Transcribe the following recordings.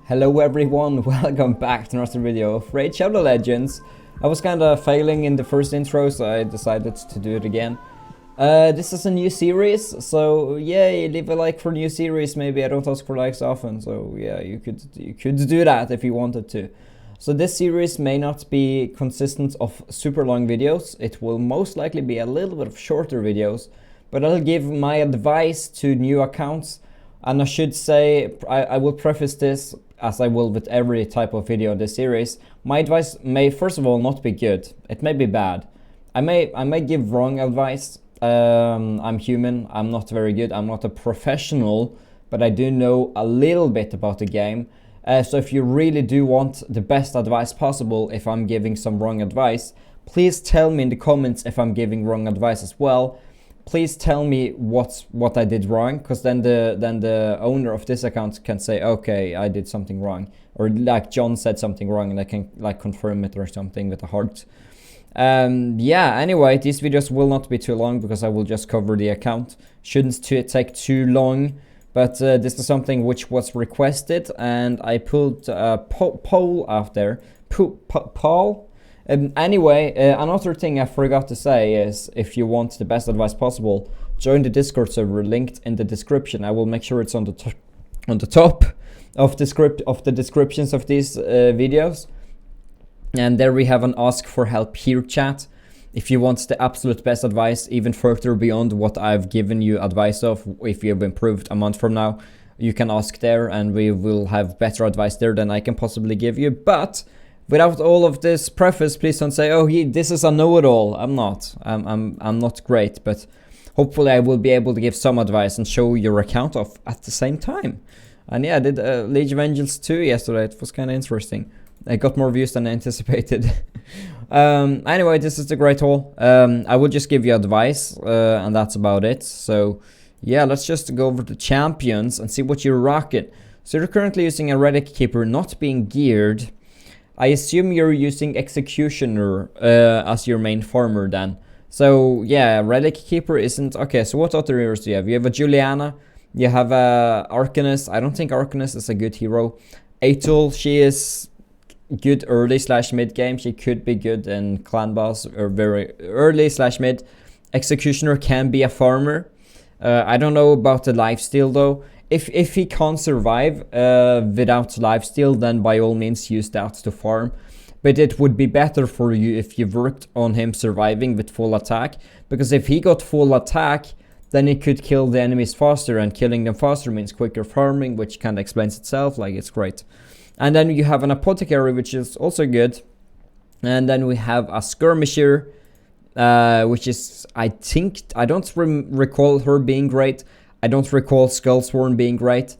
Hello everyone, welcome back to another video of Raid Shadow Legends. I was kinda failing in the first intro, so I decided to do it again. This is a new series, so yeah, leave a like for new series. Maybe I don't ask for likes often, so yeah, you could do that if you wanted to. So this series may not be consistent of super long videos. It will most likely be a little bit of shorter videos, but I'll give my advice to new accounts. And I should say, I will preface this as I will with every type of video in this series. My advice may first of all not be good. It may be bad. I may give wrong advice. I'm human. I'm not very good. I'm not a professional, but I do know a little bit about the game. So if you really do want the best advice possible, if I'm giving some wrong advice, please tell me in the comments if I'm giving wrong advice as well. Please tell me what I did wrong, because then the owner of this account can say, okay, I did something wrong, or like John said something wrong, and I can like confirm it or something with a heart. Yeah, anyway, these videos will not be too long because I will just cover the account. Shouldn't take too long, but this is something which was requested, and I put a poll out there. Poll? Anyway, another thing I forgot to say is, if you want the best advice possible, join the Discord server linked in the description. I will make sure it's on the top of the descriptions of these videos. And there we have an ask for help here chat. If you want the absolute best advice, even further beyond what I've given you advice of, if you've improved a month from now, you can ask there, and we will have better advice there than I can possibly give you. But without all of this preface, please don't say, oh, this is a know-it-all. I'm not. I'm not great, but hopefully I will be able to give some advice and show your account off at the same time. And yeah, I did League of Angels 2 yesterday. It was kind of interesting. I got more views than I anticipated. Anyway, this is the great haul. I will just give you advice, and that's about it. So yeah, let's just go over the champions and see what you're rocking. So you're currently using a Relic Keeper not being geared. I assume you're using Executioner as your main farmer then. So yeah, Relic Keeper isn't... Okay, so what other heroes do you have? You have a Juliana, you have a Arcanist. I don't think Arcanist is a good hero. Atul, she is good early/mid game. She could be good in clan boss or very early/mid. Executioner can be a farmer. I don't know about the lifesteal though. If he can't survive without lifesteal, then by all means use that to farm. But it would be better for you if you worked on him surviving with full attack. Because if he got full attack, then he could kill the enemies faster. And killing them faster means quicker farming, which kind of explains itself. Like, it's great. And then you have an Apothecary, which is also good. And then we have a Skirmisher, which is, I think, I don't recall her being great. I don't recall Skullsworn being great.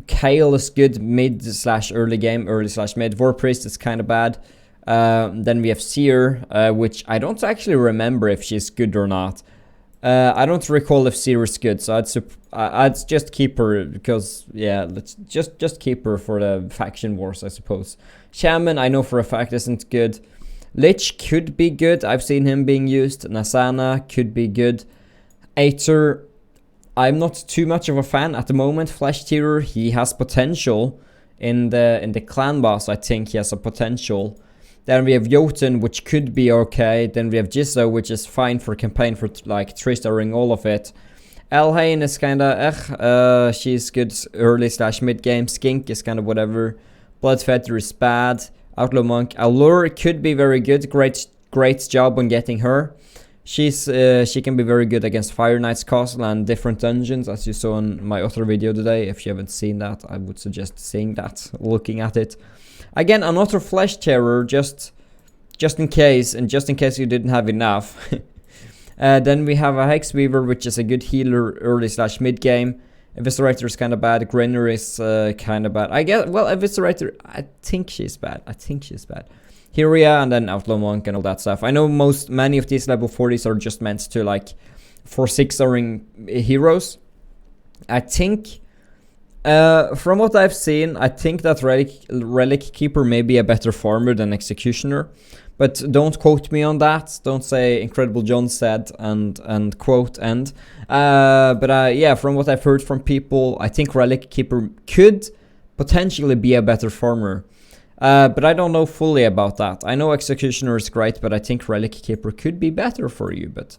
Kale is good mid/early game, early/mid. War Priest is kind of bad. Then we have Seer, which I don't actually remember if she's good or not. I don't recall if Seer is good, so I'd just keep her because, yeah, let's just keep her for the faction wars, I suppose. Shaman, I know for a fact isn't good. Lich could be good. I've seen him being used. Nasana could be good. Aether, I'm not too much of a fan at the moment. Flesh Tearer, he has potential in the clan boss. I think he has a potential. Then we have Jotun, which could be okay. Then we have Jizzo, which is fine for campaign for like 3-starring all of it. Elhain is kind of she's good early/mid game. Skink is kind of whatever. Bloodfeather is bad. Outlaw Monk, Allure could be very good. Great job on getting her. She can be very good against Fire Knight's Castle and different dungeons, as you saw in my other video today. If you haven't seen that, I would suggest seeing that, looking at it. Again, another Flesh Terror, just in case, and just in case you didn't have enough. Then we have a Hexweaver, which is a good healer early/mid game. Eviscerator is kind of bad. Grinner is kind of bad. I guess, well, Eviscerator, I think she's bad. Hyria, and then Outlaw Monk and all that stuff. I know many of these level 40s are just meant to like for 6-starring heroes. I think, from what I've seen, I think that Relic Keeper may be a better farmer than Executioner. But don't quote me on that. Don't say Incredible John said and quote end. But yeah, from what I've heard from people, I think Relic Keeper could potentially be a better farmer. But I don't know fully about that. I know Executioner is great, but I think Relic Keeper could be better for you. But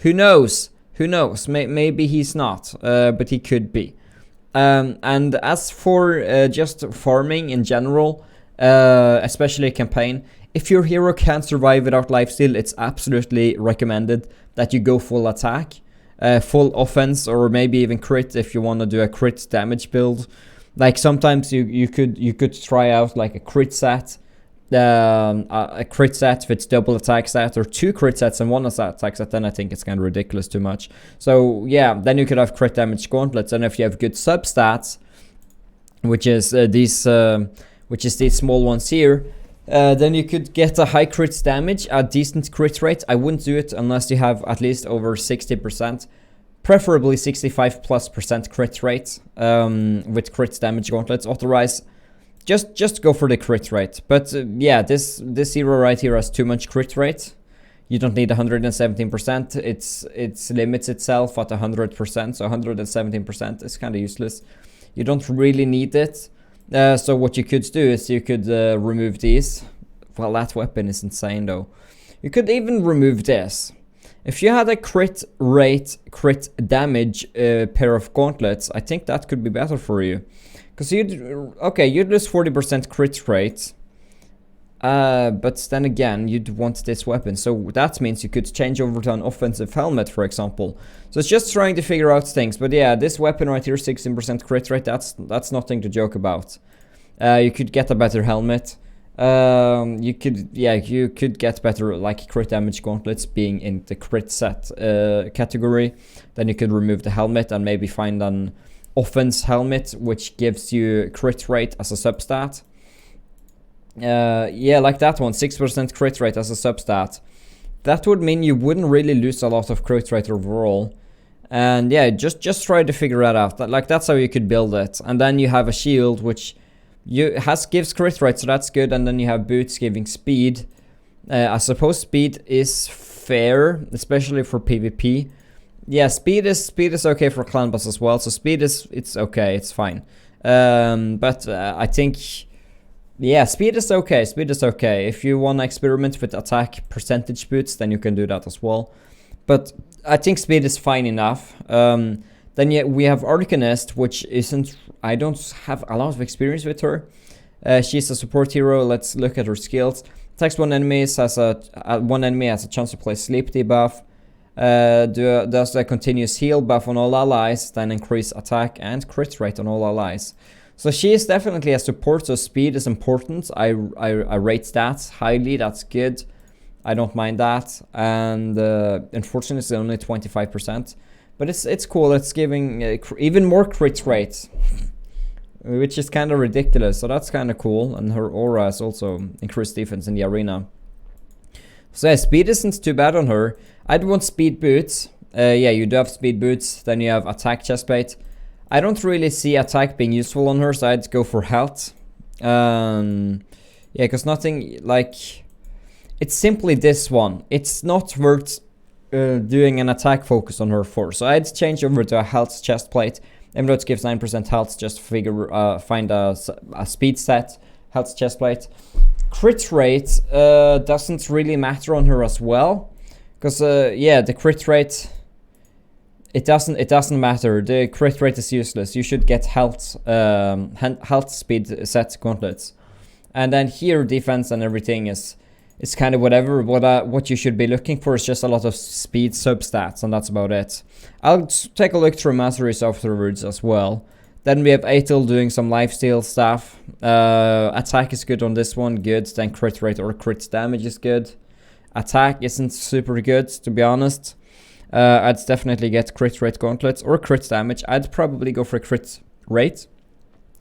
who knows? Who knows? Maybe he's not, but he could be. And as for just farming in general, especially a campaign, if your hero can't survive without lifesteal, it's absolutely recommended that you go full attack, full offense, or maybe even crit if you want to do a crit damage build. Like sometimes you could try out like a crit set, a crit set with double attack set, or 2 crit sets and 1 attack set. Then I think it's kind of ridiculous too much. So yeah, then you could have crit damage gauntlets, and if you have good substats, which is these small ones here, then you could get a high crit damage, a decent crit rate. I wouldn't do it unless you have at least over 60%. Preferably 65+% crit rate with crit damage gauntlets. Otherwise, just go for the crit rate. But yeah, this hero right here has too much crit rate. You don't need 117%. It limits itself at 100%. So 117% is kind of useless. You don't really need it. So what you could do is you could remove these. Well, that weapon is insane though. You could even remove this. If you had a crit rate, crit damage pair of gauntlets, I think that could be better for you. Because you'd lose 40% crit rate. But then again, you'd want this weapon. So that means you could change over to an offensive helmet, for example. So it's just trying to figure out things. But yeah, this weapon right here, 16% crit rate, that's nothing to joke about. You could get a better helmet. You could get better like crit damage gauntlets being in the crit set category. Then you could remove the helmet and maybe find an offense helmet which gives you crit rate as a substat. Yeah, like that one, 6% crit rate as a substat. That would mean you wouldn't really lose a lot of crit rate overall. And yeah, just try to figure that out. That's how you could build it. And then you have a shield which gives crit rate, so that's good. And then you have boots giving speed. I suppose speed is fair, especially for PvP. Yeah, speed is okay for clan boss as well. So speed it's okay, it's fine. But I think, yeah, speed is okay. Speed is okay. If you want to experiment with attack percentage boots, then you can do that as well. But I think speed is fine enough. Then yeah, we have Arcanist, which isn't. I don't have a lot of experience with her. She's a support hero. Let's look at her skills. Attacks one enemy, one enemy has a chance to play sleep debuff. Does a continuous heal buff on all allies, then increase attack and crit rate on all allies. So she is definitely a support, so speed is important. I rate that highly, that's good. I don't mind that. And unfortunately it's only 25%. But it's cool, it's giving even more crit rate. Which is kind of ridiculous, so that's kind of cool. And her aura is also increased defense in the arena. So yeah, speed isn't too bad on her. I'd want speed boots. Yeah, you do have speed boots. Then you have attack chestplate. I don't really see attack being useful on her, so I'd go for health. Yeah, because nothing like... It's simply this one. It's not worth doing an attack focus on her for. So I'd change over to a health chestplate. Even though it gives 9% health, just find a speed set, health chestplate. Crit rate doesn't really matter on her as well. Because, yeah, the crit rate... It doesn't matter. The crit rate is useless. You should get health speed set gauntlets. And then here defense and everything is kind of whatever. What you should be looking for is just a lot of speed substats, and that's about it. I'll take a look through Masteries afterwards as well. Then we have Atel doing some lifesteal stuff. Attack is good on this one, good. Then crit rate or crit damage is good. Attack isn't super good, to be honest. I'd definitely get crit rate gauntlets or crit damage. I'd probably go for crit rate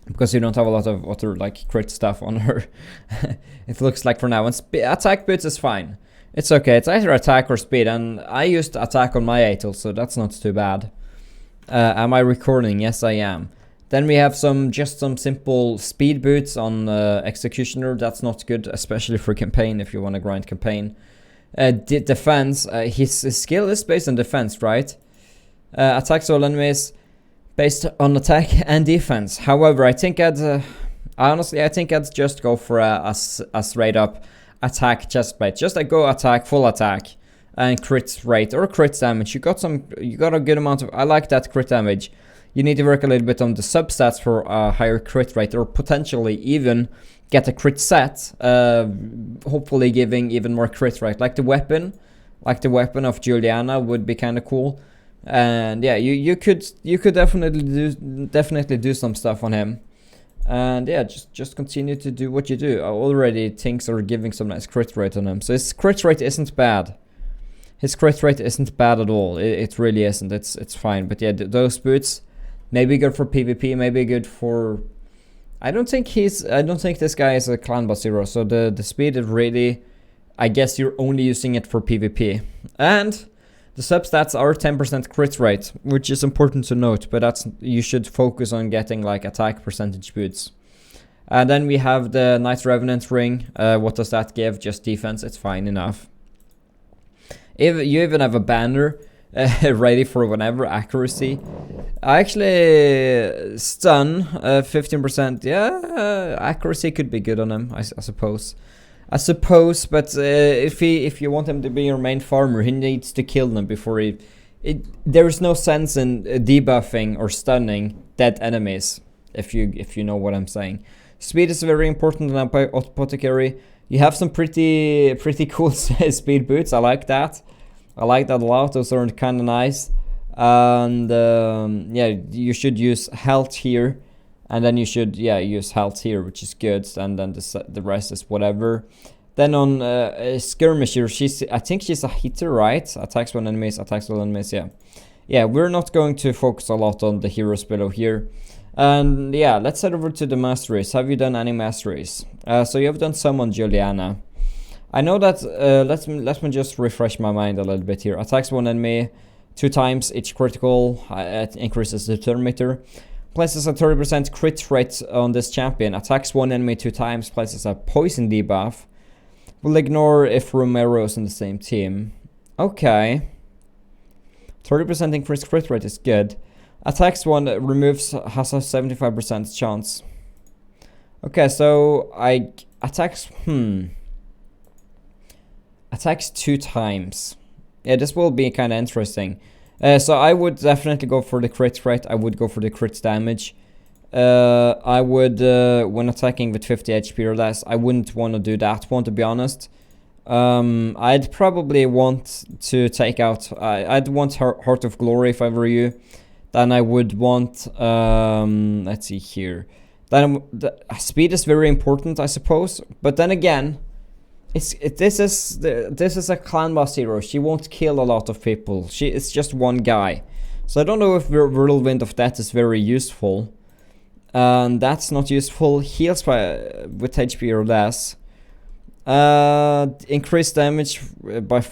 because you don't have a lot of other like crit stuff on her. It looks like for now. And attack boots is fine. It's okay. It's either attack or speed, and I used attack on my Atel, so that's not too bad. Am I recording? Yes, I am. Then we have some simple speed boots on Executioner. That's not good, especially for campaign if you want to grind campaign. Defense, his skill is based on defense, right? Attacks all enemies. based on attack and defense. However, I think honestly, I think I'd just go for a straight up attack chest plate. Just like go attack, full attack, and crit rate or crit damage. You got a good amount of. I like that crit damage. You need to work a little bit on the substats for a higher crit rate, or potentially even get a crit set. Hopefully, giving even more crit rate. Like the weapon of Juliana would be kind of cool. And yeah, you could definitely do some stuff on him. And yeah, just continue to do what you do. Already things are giving some nice crit rate on him. So his crit rate isn't bad. His crit rate isn't bad at all. It really isn't. It's fine. But yeah, those boots, maybe good for PvP, maybe good for. I don't think this guy is a clan boss hero. So the speed is really, I guess you're only using it for PvP. And the substats are 10% crit rate, which is important to note, but you should focus on getting like attack percentage boots. And then we have the Knight Revenant ring. What does that give? Just defense. It's fine enough. If you even have a banner ready for whenever. Accuracy. Actually, stun 15%. Yeah, accuracy could be good on him, I suppose. But if you want him to be your main farmer, he needs to kill them before there is no sense in debuffing or stunning dead enemies, if you know what I'm saying. Speed is very important in Apothecary. You have some pretty cool speed boots. I like that. I like that a lot. Those are kind of nice. And yeah, you should use health here. And then you should, use health here, which is good. And then the rest is whatever. Then on Skirmisher, I think she's a hitter, right? Attacks one enemies, attacks all enemies, yeah. Yeah, we're not going to focus a lot on the heroes below here. And yeah, let's head over to the Masteries. Have you done any Masteries? So you have done some on Juliana. I know that, let me just refresh my mind a little bit here. Attacks one enemy 2 times, each critical, it increases the turn meter. Places a 30% crit rate on this champion. Attacks one enemy 2 times. Places a poison debuff. We'll ignore if Romero is in the same team. Okay. 30% increased crit rate is good. Attacks one has a 75% chance. Okay, so attacks 2 times. Yeah, this will be kind of interesting. So I would definitely go for the crit rate. I would go for the crit damage. I would, when attacking with 50 HP or less, I wouldn't want to do that one, to be honest. I'd probably want to take out, I'd want Heart of Glory if I were you. Then I would want, let's see here. Then speed is very important, I suppose. But then again, this is a clan boss hero. She won't kill a lot of people. It's just one guy. So I don't know if Whirlwind of Death is very useful. That's not useful. Heals with HP or less. Increased damage by.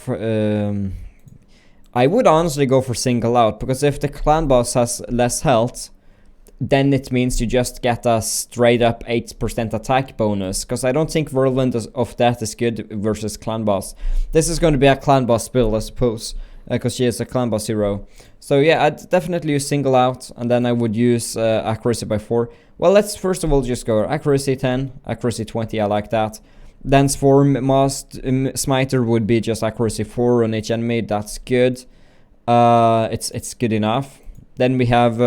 I would honestly go for single out, because if the clan boss has less health, then it means you just get a straight up 8% attack bonus. Because I don't think Whirlwind of Death is good versus clan boss. This is going to be a clan boss build, I suppose, because she is a clan boss hero. So yeah, I'd definitely use single out, and then I would use accuracy by 4. Well, let's first of all just go accuracy 10, accuracy 20, I like that. Then Swarm Smiter would be just accuracy 4 on each enemy. That's good. It's good enough. Then we have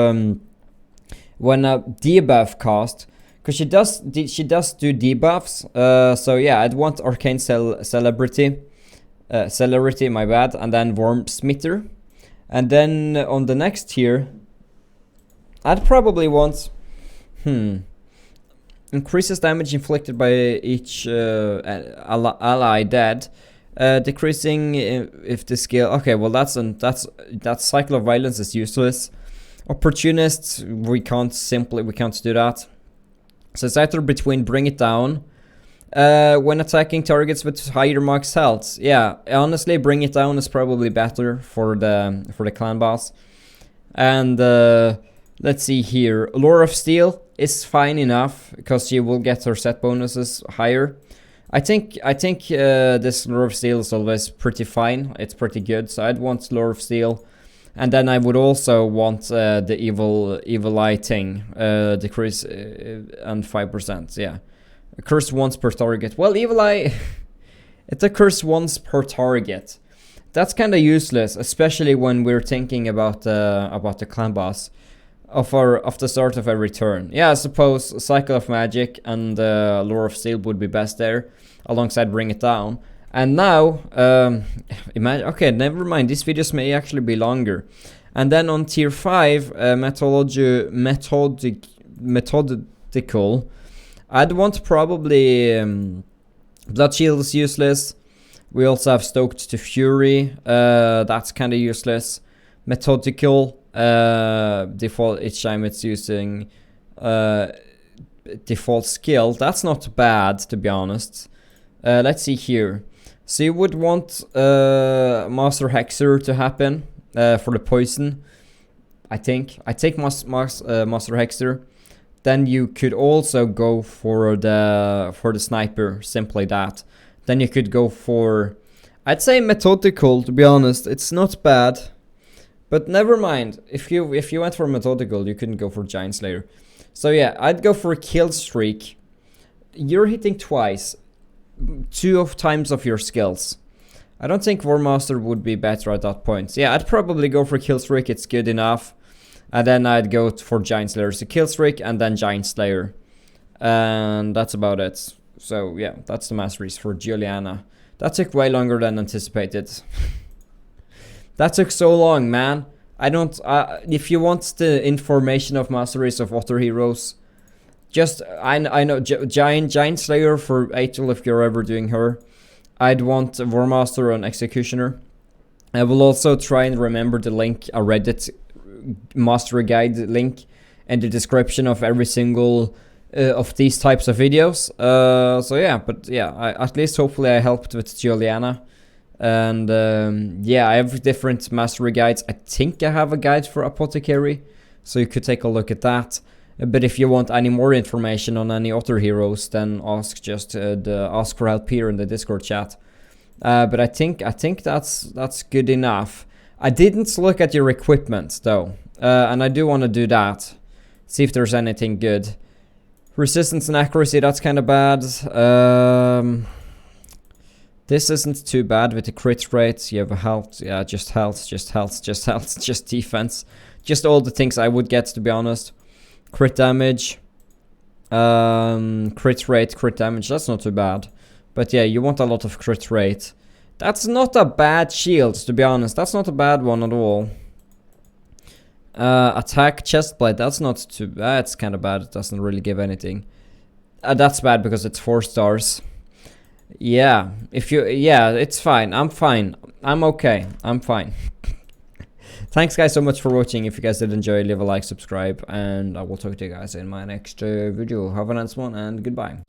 when a debuff cost, because she does do debuffs. So yeah, I'd want Arcane Celerity, my bad, and then Worm Smiter. And then on the next tier, I'd probably want increases damage inflicted by each ally dead, decreasing if the skill. Okay, well that Cycle of Violence is useless. Opportunists, we can't do that. So it's either between Bring It Down, when attacking targets with higher max health. Yeah, honestly, Bring It Down is probably better for the clan boss. And let's see here, Lore of Steel is fine enough, because she will get her set bonuses higher. I think this Lore of Steel is always pretty fine. It's pretty good, so I'd want Lore of Steel. And then I would also want the evil eye thing, decrease and 5%. Yeah, curse once per target. Well, evil eye, it's a curse once per target. That's kind of useless, especially when we're thinking about the clan boss of the start of every turn. Yeah, I suppose Cycle of Magic and Lure of Steel would be best there, alongside Bring It Down. And now, imagine. Okay, never mind. These videos may actually be longer. And then on tier 5, methodical. I'd want probably Blood Shield is useless. We also have Stoked to Fury. That's kind of useless. Methodical. Default each time it's using default skill. That's not bad, to be honest. Let's see here. So you would want Master Hexer to happen for the poison. I think I take Master Hexer. Then you could also go for the sniper, simply that. Then you could go for, I'd say methodical, to be honest. It's not bad, but never mind. If you went for methodical, you couldn't go for Giant Slayer. So yeah, I'd go for a kill streak. You're hitting twice, 2 times of your skills. I don't think War Master would be better at that point. Yeah, I'd probably go for kill streak. It's good enough. And then I'd go for Giant Slayer. So kill streak and then Giant Slayer. And that's about it. So yeah, that's the masteries for Juliana. That took way longer than anticipated. That took so long, man. I don't... if you want the information of masteries of other heroes, just... I know Giant Slayer for Atel if you're ever doing her. I'd want War Master on Executioner. I will also try and remember the link, a Reddit mastery guide link in the description of every single of these types of videos. So yeah, but yeah, at least hopefully I helped with Juliana. And yeah, I have different mastery guides. I think I have a guide for Apothecary, so you could take a look at that. But if you want any more information on any other heroes, then ask ask for help here in the Discord chat. But I think that's good enough. I didn't look at your equipment though, and I do want to do that. See if there's anything good. Resistance and accuracy, that's kind of bad. This isn't too bad with the crit rate. You have a health, yeah, just health, just defense, just all the things I would get, to be honest. Crit damage, crit rate, crit damage, that's not too bad. But yeah, you want a lot of crit rate. That's not a bad shield, to be honest. That's not a bad one at all. Attack, chestplate, that's not too bad. It's kind of bad. It doesn't really give anything. That's bad because it's 4 stars. Yeah, yeah, it's fine. I'm fine. I'm okay. I'm fine. Thanks guys so much for watching. If you guys did enjoy, leave a like, subscribe, and I will talk to you guys in my next video. Have a nice one and goodbye.